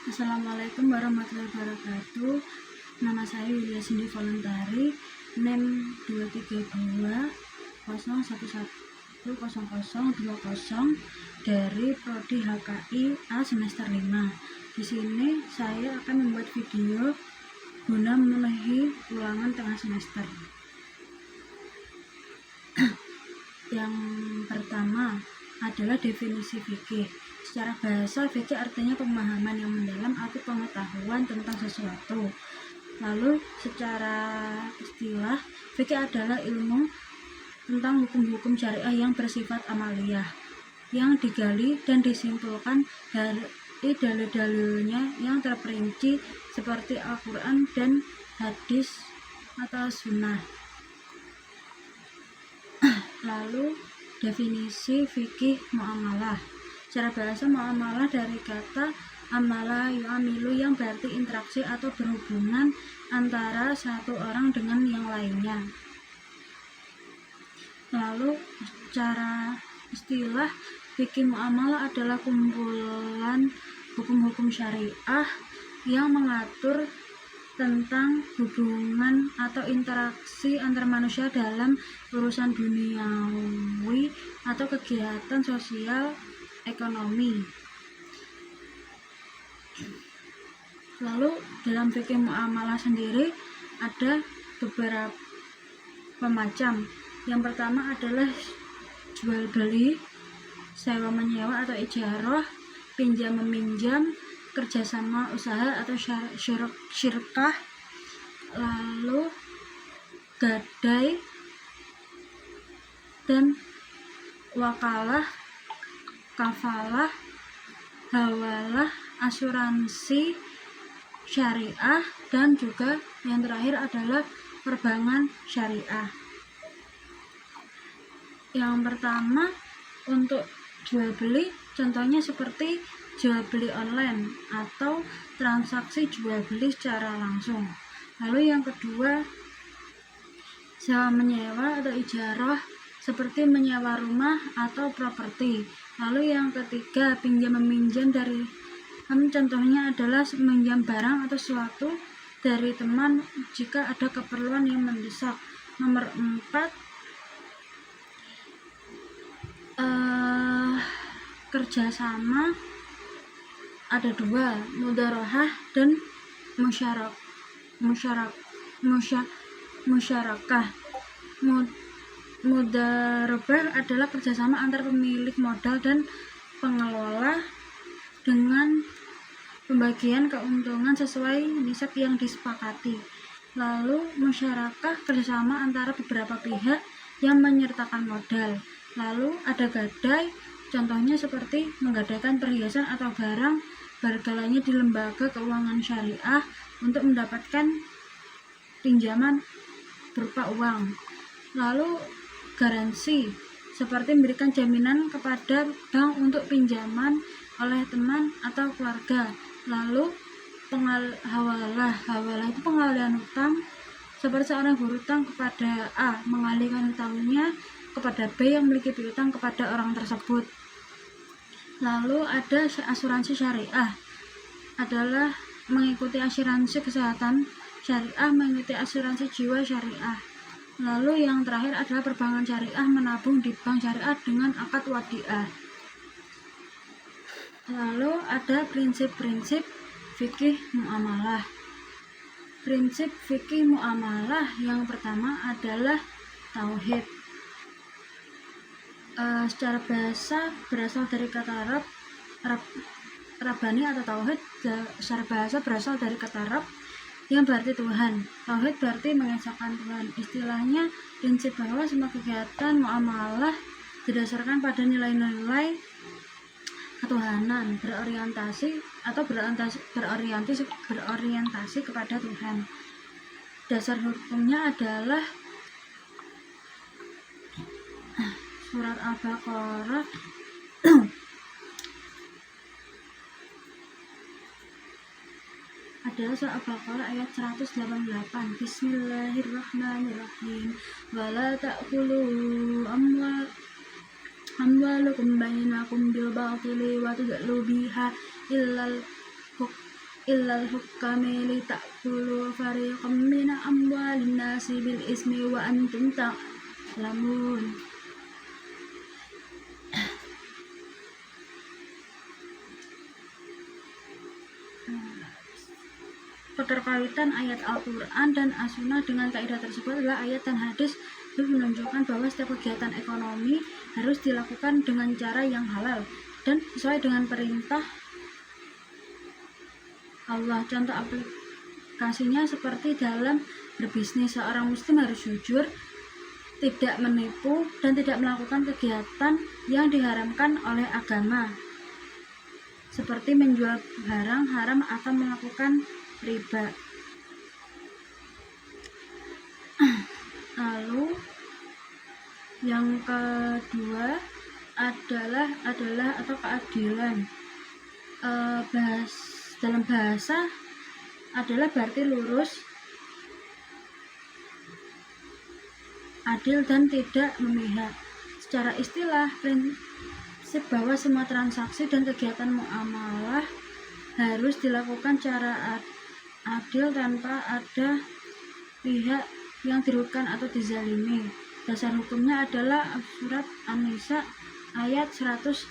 Assalamualaikum warahmatullahi wabarakatuh. Nama saya Yulia Cindy Voluntari, NEM 23201101020 dari Prodi HKI A semester 5. Di sini saya akan membuat video guna memenuhi ulangan tengah semester. Yang pertama adalah definisi fikih. Secara bahasa, fikih artinya pemahaman yang mendalam atau pengetahuan tentang sesuatu. Lalu secara istilah, fikih adalah ilmu tentang hukum-hukum syariah yang bersifat amaliyah, yang digali dan disimpulkan dari dalil-dalilnya yang terperinci seperti Al-Quran dan hadis atau sunnah. Lalu definisi fikih muamalah. Secara bahasa, muamalah dari kata amala yu'amilu yang berarti interaksi atau berhubungan antara satu orang dengan yang lainnya. Lalu secara istilah, fikih muamalah adalah kumpulan hukum-hukum syariah yang mengatur tentang hubungan atau interaksi antar manusia dalam urusan duniawi atau kegiatan sosial ekonomi. Lalu dalam fikih muamalah sendiri ada beberapa macam. Yang pertama adalah jual beli, sewa menyewa atau ijarah, pinjam meminjam, kerjasama usaha atau syirkah, lalu gadai dan wakalah, kafalah, hawalah, asuransi syariah, dan juga yang terakhir adalah perbankan syariah. Yang pertama, untuk jual beli, contohnya seperti jual beli online atau transaksi jual beli secara langsung. Lalu yang kedua, sewa menyewa atau ijarah seperti menyewa rumah atau properti. Lalu yang ketiga, pinjam meminjam dari contohnya adalah meminjam barang atau sesuatu dari teman jika ada keperluan yang mendesak. Nomor 4, kerjasama ada 2, mudharahah dan musyarakah. Mudharabah adalah kerjasama antar pemilik modal dan pengelola dengan pembagian keuntungan sesuai nisab yang disepakati. Lalu musyarakah kerjasama antara beberapa pihak yang menyertakan modal. Lalu ada gadai, contohnya seperti menggadaikan perhiasan atau barang bergalanya di lembaga keuangan syariah untuk mendapatkan pinjaman berupa uang. Lalu garansi, seperti memberikan jaminan kepada bank untuk pinjaman oleh teman atau keluarga. Lalu hawalah itu pengalihan hutang, seperti seorang berhutang kepada A mengalihkan hutangnya kepada B yang memiliki piutang kepada orang tersebut. Lalu ada asuransi syariah, adalah mengikuti asuransi kesehatan syariah, mengikuti asuransi jiwa syariah. Lalu yang terakhir adalah perbankan syariah, menabung di bank syariah dengan akad wadiah. Lalu ada prinsip-prinsip fikih muamalah. Prinsip fikih muamalah yang pertama adalah tauhid. Secara bahasa berasal dari kata Rabbani atau tauhid. Secara bahasa berasal dari kata Rabb yang berarti Tuhan. Tauhid berarti mengesahkan Tuhan. Istilahnya prinsip bahwa semua kegiatan muamalah didasarkan pada nilai-nilai ketuhanan, berorientasi kepada Tuhan. Dasar hukumnya adalah surat Al-Baqarah adalah surat Al-Baqarah ayat 188. Bismillahirrahmanirrahim. Wala ta'kulu amwalukum bainakum bil batili wa tudlu biha illal illal hukami litakulu fariqam min amwalin nasi bil ismi wa antum ta'lamun. Keterkaitan ayat Al-Quran dan As-Sunnah dengan kaidah tersebut adalah ayat dan hadis menunjukkan bahwa setiap kegiatan ekonomi harus dilakukan dengan cara yang halal dan sesuai dengan perintah Allah. Contoh aplikasinya seperti dalam berbisnis, seorang muslim harus jujur, tidak menipu, dan tidak melakukan kegiatan yang diharamkan oleh agama seperti menjual barang haram atau melakukan riba. Lalu yang kedua adalah atau keadilan. Dalam bahasa adalah berarti lurus, adil, dan tidak memihak. Secara istilah, prinsip bahwa semua transaksi dan kegiatan muamalah harus dilakukan secara adil tanpa ada pihak yang dirugikan atau dizalimi. Dasar hukumnya adalah surat An-Nisa ayat 135.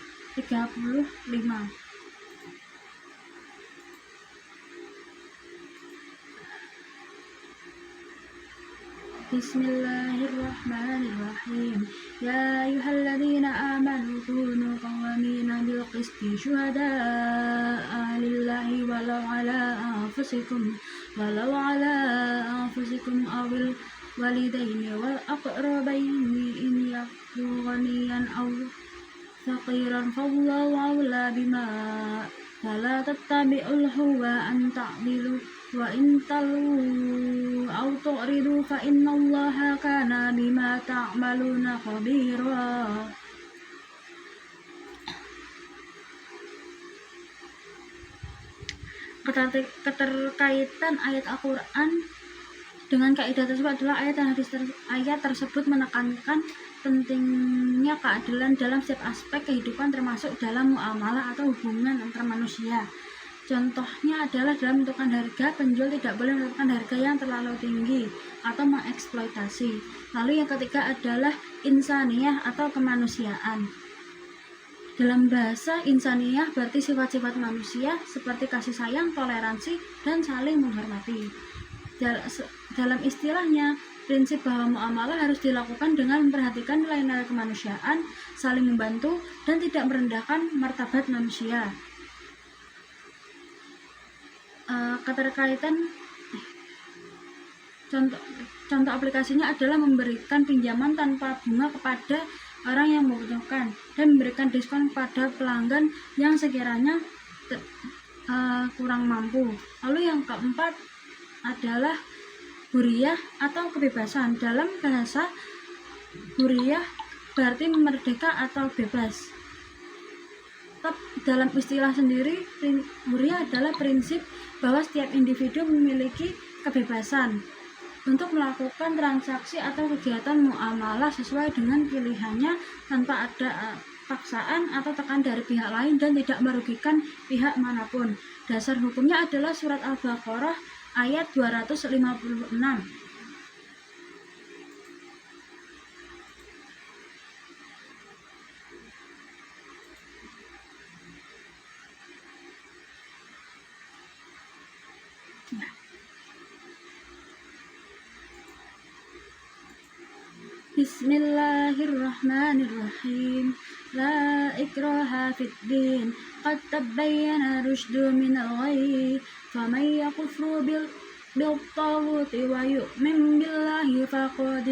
Bismillahirrahmanirrahim. Ya ayyuhalladzina amanu kunu qawwamina bil qisti syuhada'a lillahi walau ala anfusikum awil walidaini wal aqrabaini in yakunu ghaniyan aw faqiran fallahu awla bima fala tattabi'ul hawa an ta'dilu wa in talu aw tu'ridu fa innallaha kana bima ta'maluna khabira. Keterkaitan ayat Al-Quran dengan kaidah tersebut adalah ayat tersebut menekankan pentingnya keadilan dalam setiap aspek kehidupan, termasuk dalam muamalah atau hubungan antar manusia. Contohnya adalah dalam menentukan harga, penjual tidak boleh menentukan harga yang terlalu tinggi atau mengeksploitasi. Lalu yang ketiga adalah insaniyah atau kemanusiaan. Dalam bahasa, insaniyah berarti sifat-sifat manusia seperti kasih sayang, toleransi, dan saling menghormati. Dalam istilahnya, prinsip bahwa muamalah harus dilakukan dengan memperhatikan nilai-nilai kemanusiaan, saling membantu, dan tidak merendahkan martabat manusia. Keterkaitan contoh aplikasinya adalah memberikan pinjaman tanpa bunga kepada orang yang membutuhkan dan memberikan diskon kepada pelanggan yang sekiranya kurang mampu. Lalu yang keempat adalah huriyah atau kebebasan. Dalam bahasa, huriyah berarti merdeka atau bebas. Dalam istilah sendiri, huriyah adalah prinsip bahwa setiap individu memiliki kebebasan untuk melakukan transaksi atau kegiatan muamalah sesuai dengan pilihannya tanpa ada paksaan atau tekanan dari pihak lain dan tidak merugikan pihak manapun. Dasar hukumnya adalah surat Al-Baqarah ayat 256. Bismillahirrahmanirrahim. La ikraha fid din. Qad tabayyana rusydu minal ghayy. Faman yakfur bil taghuti wa yu'min billahi faqad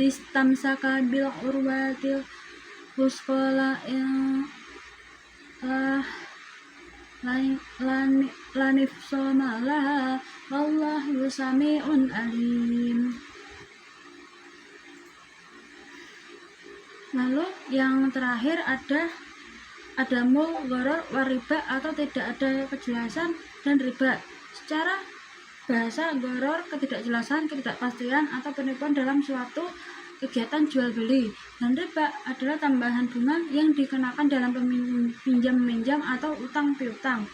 istamsaka bil urwatil wuthqa la nifsama laha wallahu sami'un alim. Lalu yang terakhir ada mul, gharar, wariba atau tidak ada kejelasan, dan riba. Secara bahasa, gharar ketidakjelasan, ketidakpastian atau penipuan dalam suatu kegiatan jual beli, dan riba adalah tambahan bunga yang dikenakan dalam pinjam-meminjam atau utang piutang.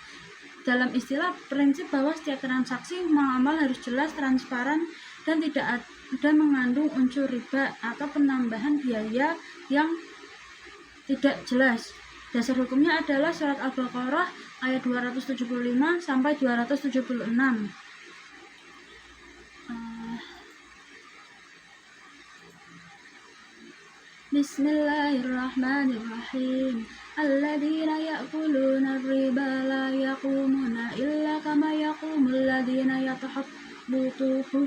Dalam istilah, prinsip bahwa setiap transaksi muamalah harus jelas, transparan, dan tidak ada mengandung unsur riba atau penambahan biaya yang tidak jelas. Dasar hukumnya adalah surat Al-Baqarah ayat 275 sampai 276. Bismillahirrahmanirrahim. Alladzina ya'kuluna riba la yaqumuna illa kama yaqumul ladzina yatahabbutuhu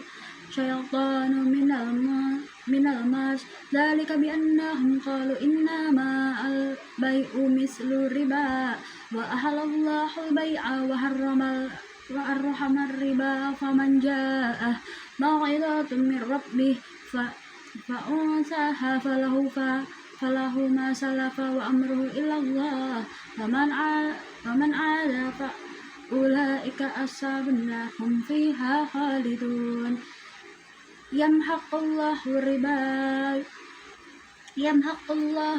syaitanu minal mas. Dzalika bi annahum qalu innama al-bai'u mislu riba wa ahallallahu al-bai'a wa harrama riba faman ja'ah maw'izatun min rabbih fa'unsaha falahu ma salafa wa amruhu ila Allah faman 'ada fa ulaika ashabun nar hum fiha khalidun. Yamhaqullahu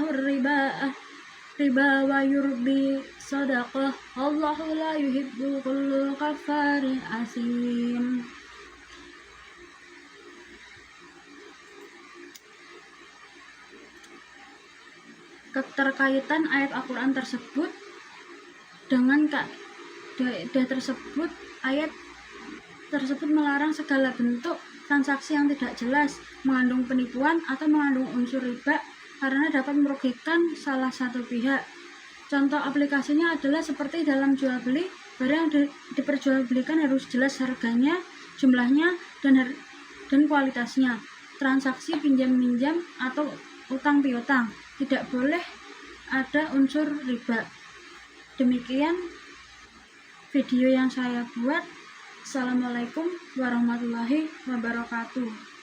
riba wa yurbi sadaqah wallahu la yuhibbu kulla kafarin asim. Keterkaitan ayat Al-Quran tersebut dengan kaidah tersebut, ayat tersebut melarang segala bentuk transaksi yang tidak jelas, mengandung penipuan atau mengandung unsur riba karena dapat merugikan salah satu pihak. Contoh aplikasinya adalah seperti dalam jual beli, barang yang diperjualbelikan harus jelas harganya, jumlahnya, dan kualitasnya. Transaksi pinjam-minjam atau utang piutang tidak boleh ada unsur riba. Demikian video yang saya buat. Assalamualaikum warahmatullahi wabarakatuh.